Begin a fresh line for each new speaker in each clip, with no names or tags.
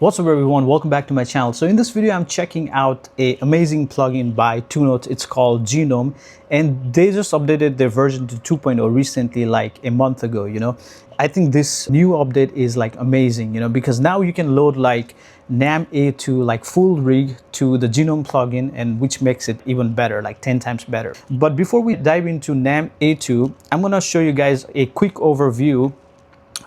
What's up everyone, welcome back to my channel. So in this video I'm checking out an amazing plugin by 2Note. It's called GENOME and they just updated their version to 2.0 recently, like a month ago. I think this new update is like amazing, because now you can load like NAMM A2 like full rig to the GENOME plugin, and which makes it even better, like 10 times better. But before we dive into NAMM A2, I'm gonna show you guys a quick overview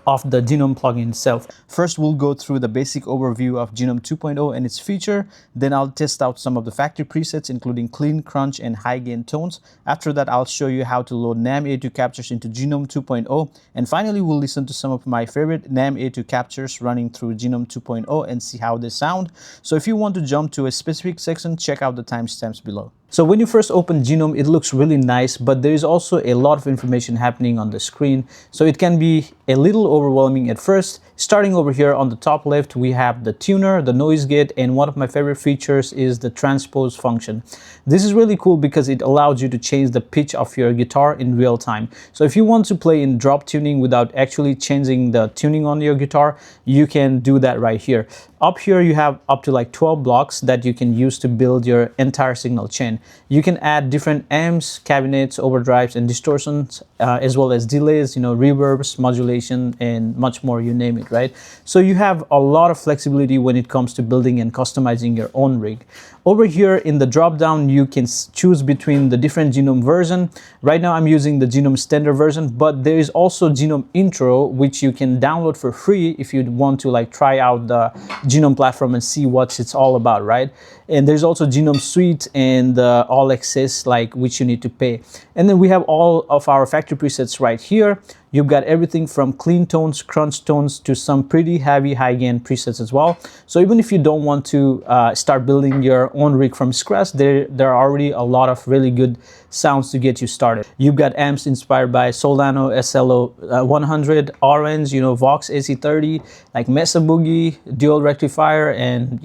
of the GENOME plugin itself. First, we'll go through the basic overview of GENOME 2.0 and its feature. Then I'll test out some of the factory presets, including clean, crunch, and high gain tones. After that, I'll show you how to load NAMM A2 captures into GENOME 2.0. And finally, we'll listen to some of my favorite NAMM A2 captures running through GENOME 2.0 and see how they sound. So if you want to jump to a specific section, check out the timestamps below. So when you first open GENOME, it looks really nice, but there is also a lot of information happening on the screen. So it can be a little overwhelming at first. Starting over here on the top left, we have the tuner, the noise gate, and one of my favorite features is the transpose function. This is really cool because it allows you to change the pitch of your guitar in real time. So if you want to play in drop tuning without actually changing the tuning on your guitar, you can do that right here. Up here, you have up to like 12 blocks that you can use to build your entire signal chain. You can add different amps, cabinets, overdrives, and distortions, as well as delays, reverbs, modulation, and much more, you name it, right? So you have a lot of flexibility when it comes to building and customizing your own rig. Over here in the drop down, you can choose between the different GENOME version. Right now I'm using the GENOME standard version, but there is also GENOME Intro, which you can download for free if you want to like try out the GENOME platform and see what it's all about, right? And there's also GENOME Suite and All Access, like which you need to pay. And then we have all of our factory presets right here. You've got everything from clean tones, crunch tones, to some pretty heavy high gain presets as well. So even if you don't want to start building your own rig from scratch, there are already a lot of really good sounds to get you started. You've got amps inspired by Solano SLO 100, Orange, Vox AC30, like Mesa Boogie, Dual Rectifier, and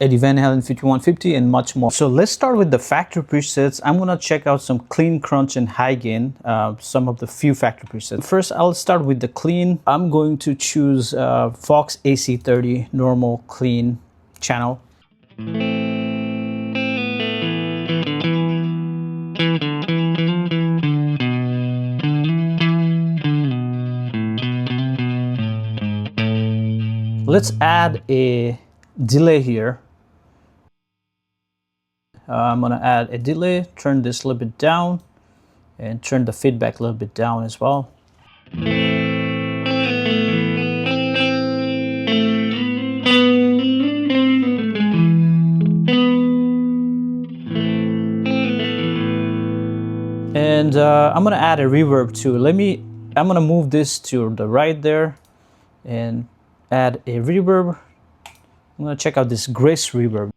Eddie Van Halen 5150, and much more. So let's start with the factory presets. I'm gonna check out some clean, crunch, and high gain, some of the few factory presets. First, I'll start with the clean. I'm going to choose Vox AC30 normal clean channel. Let's add a delay here. I'm gonna add a delay, turn this a little bit down, and turn the feedback a little bit down as well. And I'm gonna add a reverb too. I'm gonna move this to the right there and add a reverb. I'm gonna check out this Grace reverb.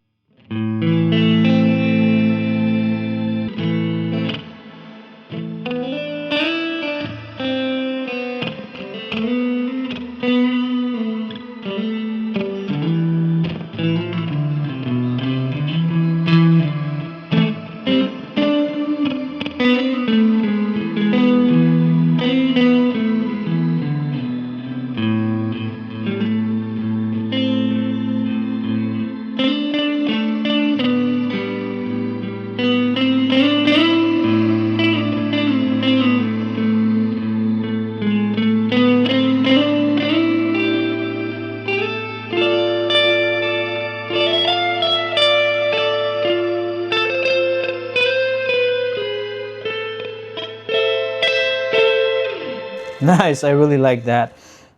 Nice, I really like that.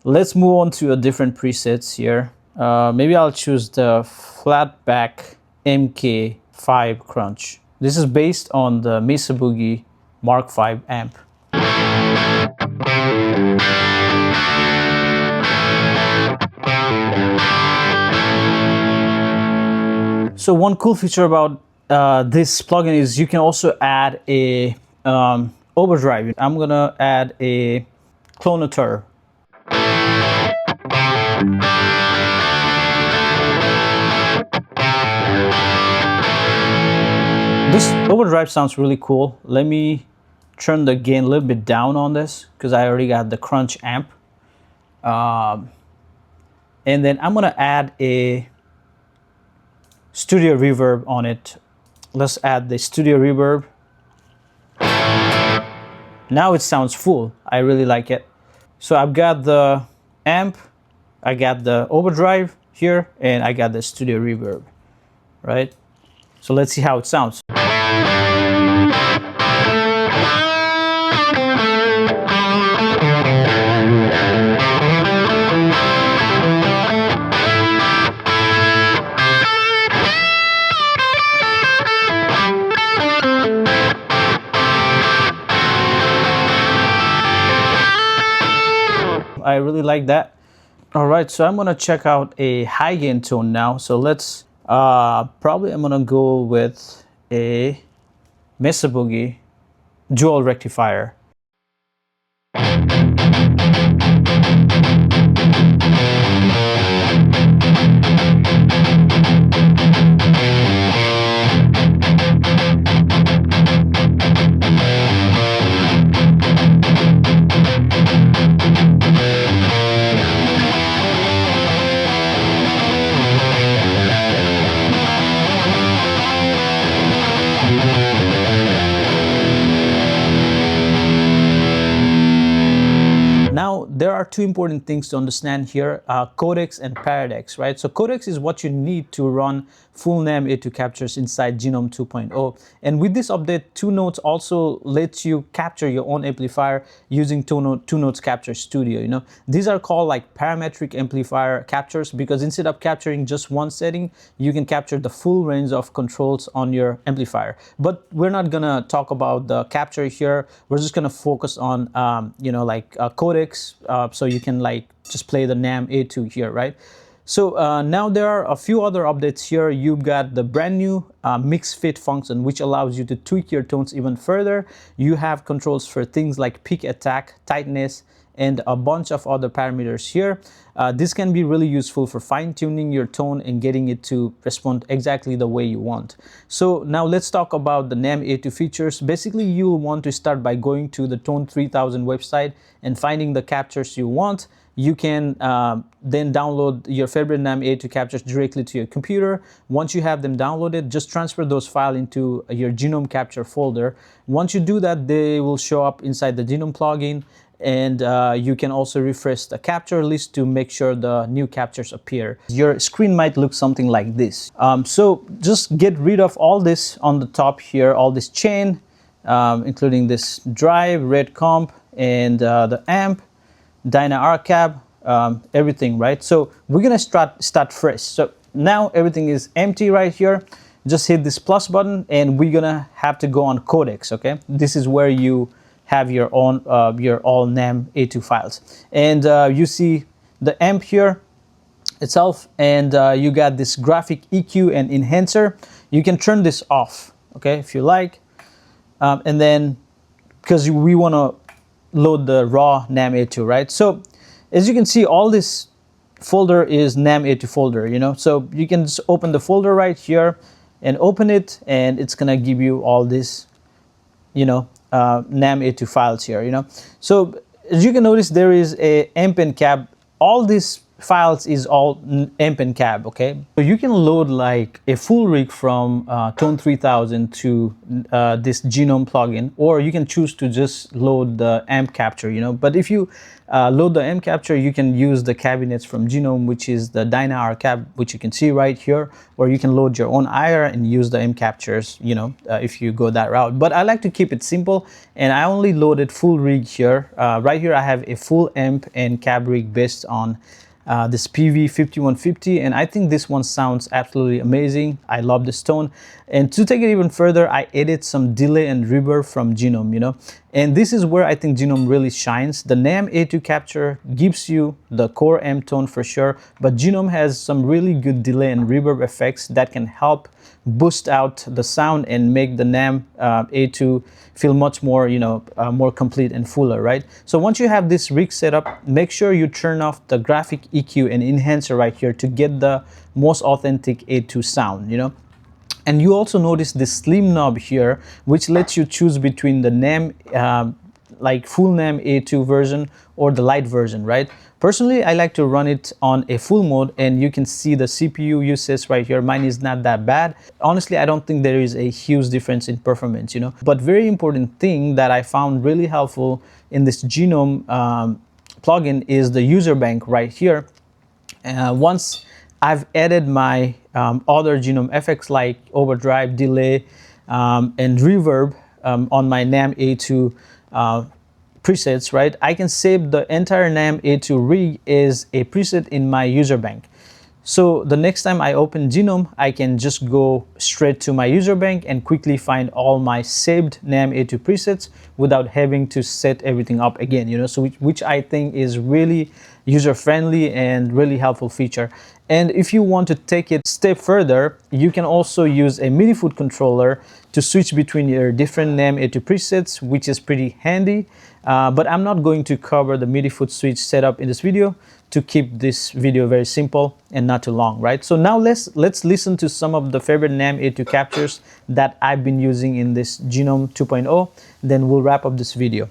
Let's move on to a different presets here. Maybe I'll choose the Flatback MK5 Crunch. This is based on the Mesa Boogie Mark V amp. So one cool feature about this plugin is you can also add a overdrive. I'm gonna add a clonator. This overdrive sounds really cool. Let me turn the gain a little bit down on this because I already got the crunch amp. And then I'm gonna add a studio reverb on it. Let's add the studio reverb. Now it sounds full. I really like it. So I've got the amp, I got the overdrive here, and I got the studio reverb, right? So let's see how it sounds. I really like that. All right, so I'm gonna check out a high gain tone now. So let's probably I'm gonna go with a Mesa Boogie dual rectifier. Now, there are two important things to understand here, codecs and paradecs, right? So codecs is what you need to run full NAM A2 captures inside GENOME 2.0. And with this update, 2Notes also lets you capture your own amplifier using 2Notes Capture Studio, you know. These are called like parametric amplifier captures because instead of capturing just one setting, you can capture the full range of controls on your amplifier. But we're not gonna talk about the capture here. We're just gonna focus on, you know, like codecs, so you can like just play the NAM A2 here, right? So now there are a few other updates here. You've got the brand new Mixfit function, which allows you to tweak your tones even further. You have controls for things like peak attack, tightness, and a bunch of other parameters here. This can be really useful for fine-tuning your tone and getting it to respond exactly the way you want. So now let's talk about the NAM A2 features. Basically, you'll want to start by going to the Tone 3000 website and finding the captures you want. You can then download your favorite NAM A2 captures directly to your computer. Once you have them downloaded, just transfer those files into your Genome Capture folder. Once you do that, they will show up inside the Genome plugin, and you can also refresh the capture list to make sure the new captures appear. Your screen might look something like this. So just get rid of all this on the top here, all this chain, including this drive, red comp, and the amp, Dyna RCAB, everything, right? So we're gonna start fresh. So now everything is empty right here. Just hit this plus button and we're gonna have to go on codecs, okay? This is where you have your own, your all NAM A2 files. And you see the amp here itself, and you got this graphic EQ and enhancer. You can turn this off, okay, if you like. And then, because we wanna load the raw NAM A2, right? So as you can see, all this folder is NAM A2 folder, you know, so you can just open the folder right here and open it, and it's gonna give you all this, you know, NAM A2 files here, you know. So as you can notice, there is a amp and cab. All these files is all amp and cab, okay? So you can load like a full rig from Tone 3000 to this Genome plugin, or you can choose to just load the amp capture, you know. But if you load the amp capture, you can use the cabinets from Genome, which is the Dyna RCAB, which you can see right here, or you can load your own IR and use the amp captures, you know, if you go that route. But I like to keep it simple, and I only loaded full rig here. Right here I have a full amp and cab rig based on this Peavey 5150, and I think this one sounds absolutely amazing. I love this tone. And to take it even further, I added some delay and reverb from Genome, you know. And this is where I think Genome really shines. The NAM A2 capture gives you the core amp tone for sure, but Genome has some really good delay and reverb effects that can help boost out the sound and make the NAM A2 feel much more, you know, more complete and fuller, right? So once you have this rig set up, make sure you turn off the graphic EQ and enhancer right here to get the most authentic A2 sound, you know. And you also notice this slim knob here, which lets you choose between the NAM like full NAM A2 version or the light version, right? Personally, I like to run it on a full mode, and you can see the CPU usage right here. Mine is not that bad. Honestly, I don't think there is a huge difference in performance, you know. But very important thing that I found really helpful in this Genome plugin is the user bank right here. Once I've added my other Genome effects like overdrive, delay, and reverb on my NAM A2 presets, right? I can save the entire NAM A2 rig as a preset in my user bank. So the next time I open Genome, I can just go straight to my user bank and quickly find all my saved NAM A2 presets without having to set everything up again, you know, so which I think is really user-friendly and really helpful feature. And if you want to take it a step further, you can also use a MIDI foot controller to switch between your different NAM A2 presets, which is pretty handy. But I'm not going to cover the MIDI foot switch setup in this video to keep this video very simple and not too long, right? So now let's listen to some of the favorite NAM A2 captures that I've been using in this Genome 2.0. Then we'll wrap up this video.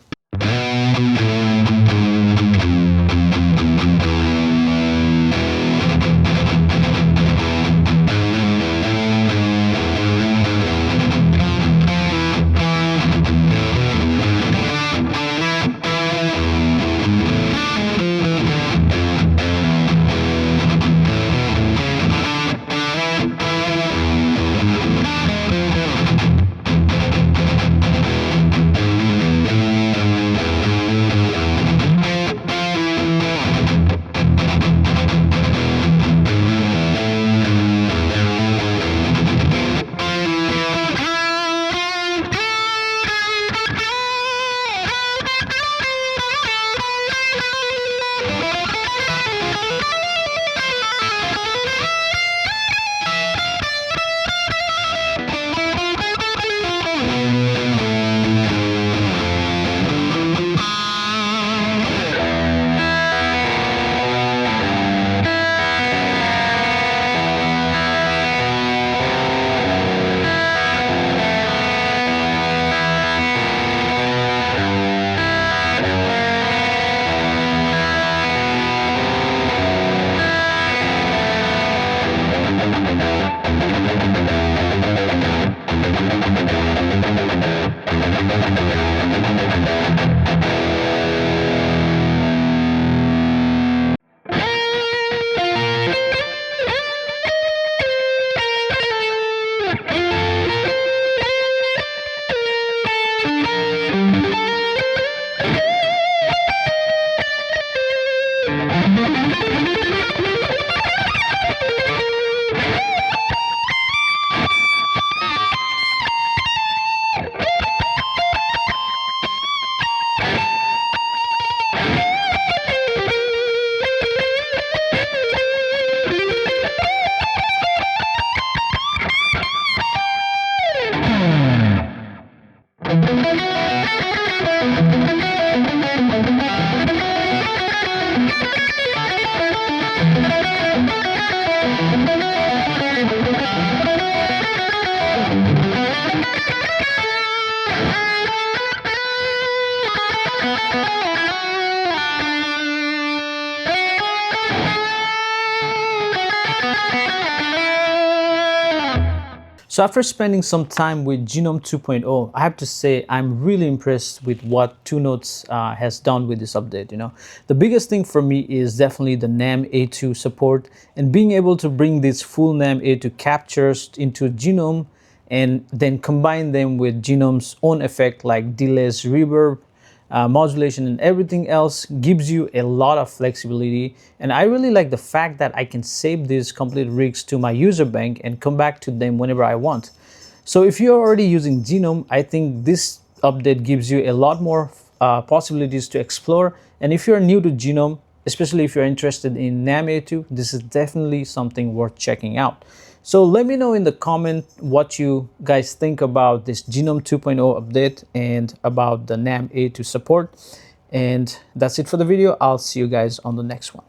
So after spending some time with Genome 2.0, I have to say I'm really impressed with what 2Notes has done with this update. You know, the biggest thing for me is definitely the NAM A2 support and being able to bring these full NAM A2 captures into Genome and then combine them with Genome's own effect like delays, reverb, modulation, and everything else gives you a lot of flexibility. And I really like the fact that I can save these complete rigs to my user bank and come back to them whenever I want. So if you're already using Genome, I think this update gives you a lot more possibilities to explore. And if you're new to Genome, especially if you're interested in NAM A2, this is definitely something worth checking out. So let me know in the comment what you guys think about this Genome 2.0 update and about the NAM A2 support. And that's it for the video. I'll see you guys on the next one.